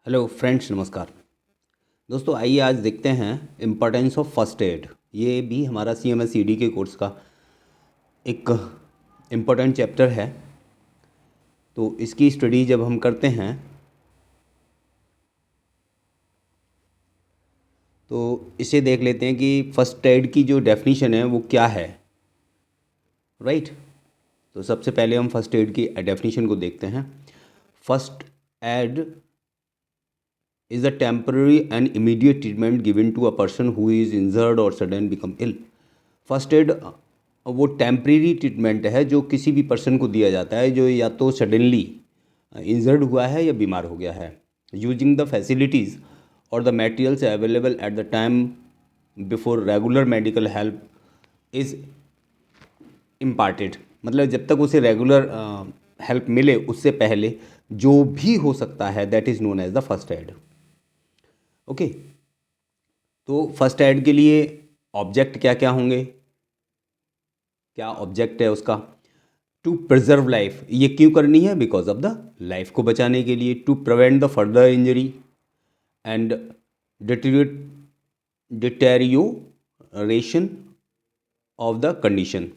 Hello friends, नमस्कार दोस्तों। आइए आज देखते हैं इम्पोर्टेंस ऑफ फर्स्ट एड। ये भी हमारा CMS ED के कोर्स का एक इम्पोर्टेंट चैप्टर है। तो इसकी स्टडी जब हम करते हैं तो इसे देख लेते हैं कि फर्स्ट एड की जो डेफिनीशन है वो क्या है। राइट। तो सबसे पहले हम फर्स्ट एड की डेफिनीशन को देखते हैं। First aid is a temporary and immediate treatment given to a person who is injured or sudden become ill. First aid वो टेम्परेरी ट्रीटमेंट है जो किसी भी पर्सन को दिया जाता है जो या तो सडनली इंजर्ड हुआ है या बीमार हो गया है, यूजिंग द फैसिलिटीज़ और the materials available at the time before regular medical help is imparted. मतलब जब तक उसे रेगुलर हेल्प मिले उससे पहले जो भी हो सकता है that is known as the first aid. Okay. तो फर्स्ट एड के लिए ऑब्जेक्ट क्या क्या होंगे, क्या ऑब्जेक्ट है उसका? टू प्रिजर्व लाइफ, ये क्यों करनी है? बिकॉज ऑफ द लाइफ को बचाने के लिए। To prevent the further injury and deterioration of the condition.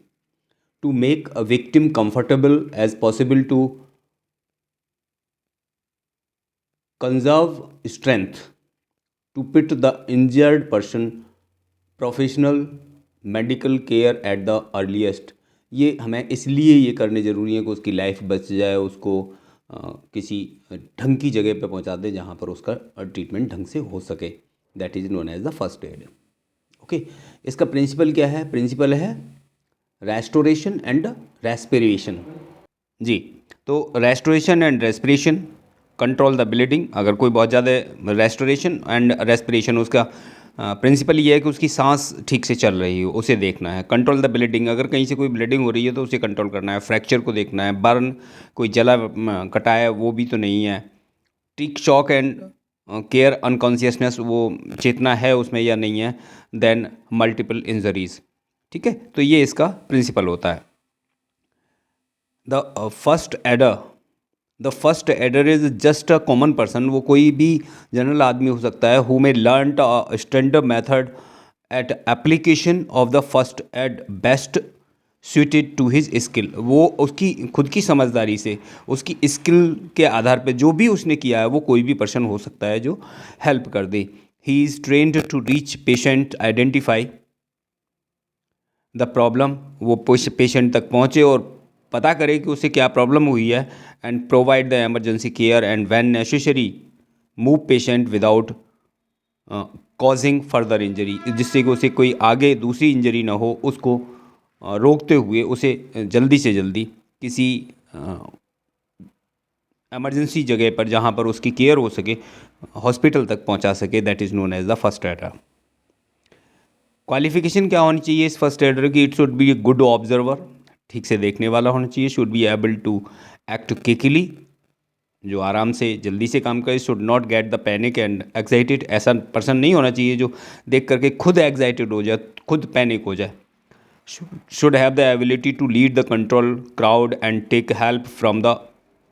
To make a victim comfortable as possible to conserve strength. To put the injured person professional medical care at the earliest. ये हमें इसलिए ये करने ज़रूरी है कि उसकी life बच जाए, उसको किसी ढंग की जगह पे पहुंचा दें जहाँ पर उसका ट्रीटमेंट ढंग से हो सके। That is known as the first aid. Okay. इसका प्रिंसिपल क्या है? प्रिंसिपल है रेस्टोरेशन एंड रेस्पिरेशन। जी। तो restoration and respiration, control the bleeding. अगर कोई बहुत ज़्यादा रेस्टोरेशन एंड रेस्पिरेशन, उसका प्रिंसिपल ये है कि उसकी सांस ठीक से चल रही हो उसे देखना है। कंट्रोल द ब्लीडिंग, अगर कहीं से कोई ब्लीडिंग हो रही है तो उसे कंट्रोल करना है। फ्रैक्चर को देखना है। बर्न, कोई जला कटा है वो भी तो नहीं है। Tick shock and care unconsciousness, वो चेतना है उसमें या नहीं है। Then multiple injuries. ठीक है, तो ये इसका प्रिंसिपल होता है। The first aider, the first aider is just a common person, वो कोई भी जनरल आदमी हो सकता है। Who may learn a standard method at application of the first aid best suited to his skill. वो उसकी खुद की समझदारी से, उसकी स्किल के आधार पे जो भी उसने किया है वो कोई भी पर्सन हो सकता है जो हेल्प कर दे। He is trained to reach patient, identify the problem, वो पेशेंट तक पहुँचे और पता करे कि उसे क्या प्रॉब्लम हुई है, and provide the emergency care and when necessary move patient without causing further injury, जिससे कि उसे कोई आगे दूसरी इंजरी ना हो, उसको रोकते हुए उसे जल्दी से जल्दी किसी एमरजेंसी जगह पर जहाँ पर उसकी केयर हो सके, हॉस्पिटल तक पहुँचा सके। That is known as the first aider. Qualification क्या होनी चाहिए इस फर्स्ट एडर की? It should be a good observer, ठीक से देखने वाला होना चाहिए। Should be able to act quickly, जो आराम से जल्दी से काम करे। Should not get the panic and excited, ऐसा पर्सन नहीं होना चाहिए जो देख करके खुद एग्जाइटेड हो जाए, खुद पैनिक हो जाए। Should have the ability to lead the control crowd and take help from the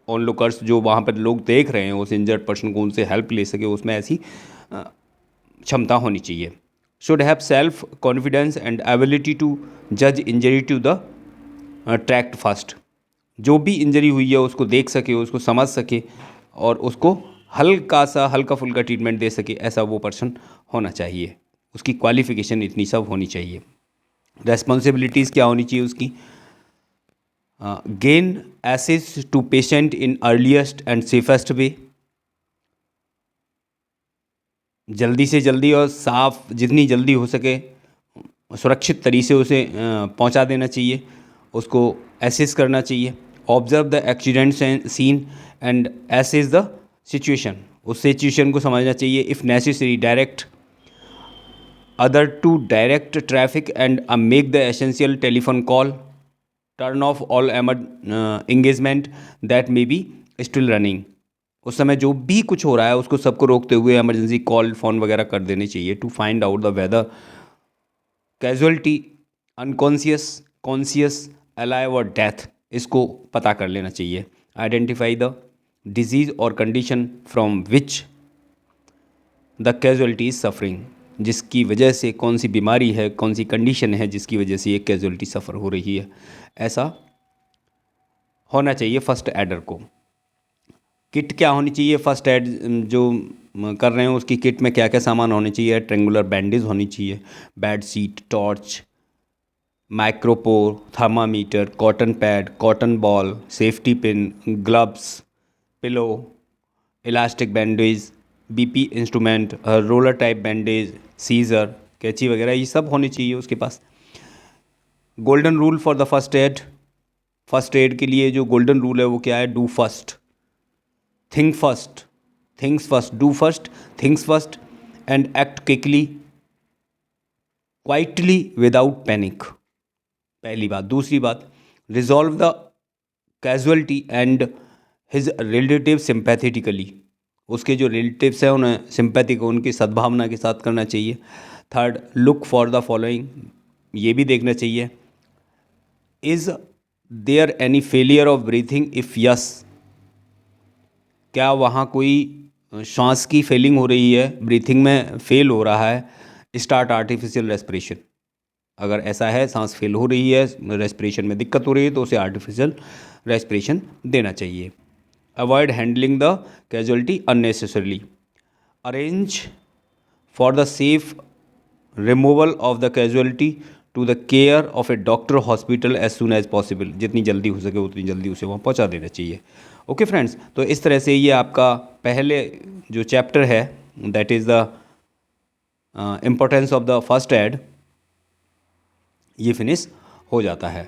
onlookers, जो वहाँ पर लोग देख रहे हैं उस इंजर्ड पर्सन को, उनसे हेल्प ले सके, उसमें ऐसी क्षमता होनी चाहिए। Should have self confidence and ability to जज injury to the tract fast, जो भी इंजरी हुई है उसको देख सके, उसको समझ सके और उसको हल्का फुल्का ट्रीटमेंट दे सके, ऐसा वो पर्सन होना चाहिए। उसकी क्वालिफिकेशन इतनी सब होनी चाहिए। रेस्पॉन्सिबिलिटीज़ क्या होनी चाहिए उसकी? Gain access to patient in earliest and safest way, जल्दी से जल्दी और साफ, जितनी जल्दी हो सके सुरक्षित तरीके से उसे पहुंचा देना चाहिए, उसको एसेस करना चाहिए। Observe the accident scene and assess the situation, उस सिचुएशन को समझना चाहिए। If necessary direct other to direct traffic and make the essential telephone call, turn off all engagement that may be still running. उस समय जो भी कुछ हो रहा है उसको सबको रोकते हुए इमरजेंसी कॉल फ़ोन वगैरह कर देने चाहिए। To find out the whether casualty unconscious, conscious, alive और डेथ, इसको पता कर लेना चाहिए। आइडेंटिफाई द डिजीज़ और condition from which the casualty is suffering, जिसकी वजह से कौन सी बीमारी है, कौन सी कंडीशन है जिसकी वजह से ये कैजुअलिटी सफ़र हो रही है, ऐसा होना चाहिए फर्स्ट एडर को। किट क्या होनी चाहिए, फर्स्ट एड जो कर रहे हैं उसकी किट में क्या क्या सामान होने चाहिए? ट्रेंगुलर बैंडेज होनी चाहिए, bed sheet, torch, micropore, thermometer, cotton pad, cotton ball, safety pin, gloves, pillow, elastic bandage, BP instrument, roller type bandage, scissor, कैंची वगैरह ये सब होनी चाहिए उसके पास। Golden rule for the first aid, first aid के लिए जो गोल्डन रूल है वो क्या है? Do first, think first, things first, do first, things first and act quickly, quietly, without panic, पहली बात। दूसरी बात, resolve the casualty and his relative sympathetically, उसके जो रिलेटिव्स हैं उन्हें सिंपैथिक, उनकी सद्भावना के साथ करना चाहिए। Third, look for the following, ये भी देखना चाहिए, is there any failure of breathing, if yes, क्या वहाँ कोई सांस की फेलिंग हो रही है, ब्रीथिंग में फेल हो रहा है, स्टार्ट आर्टिफिशियल रेस्पिरेशन, अगर ऐसा है सांस फेल हो रही है, रेस्पिरेशन में दिक्कत हो रही है तो उसे आर्टिफिशियल रेस्पिरेशन देना चाहिए। Avoid handling the casualty unnecessarily, arrange for the safe removal of the casualty to the care of a doctor hospital as soon as possible, जितनी जल्दी हो सके उतनी जल्दी उसे वहाँ पहुँचा देना चाहिए। ओके फ्रेंड्स, तो इस तरह से ये आपका पहले जो चैप्टर है that is the importance of the first add, ये फिनिश हो जाता है।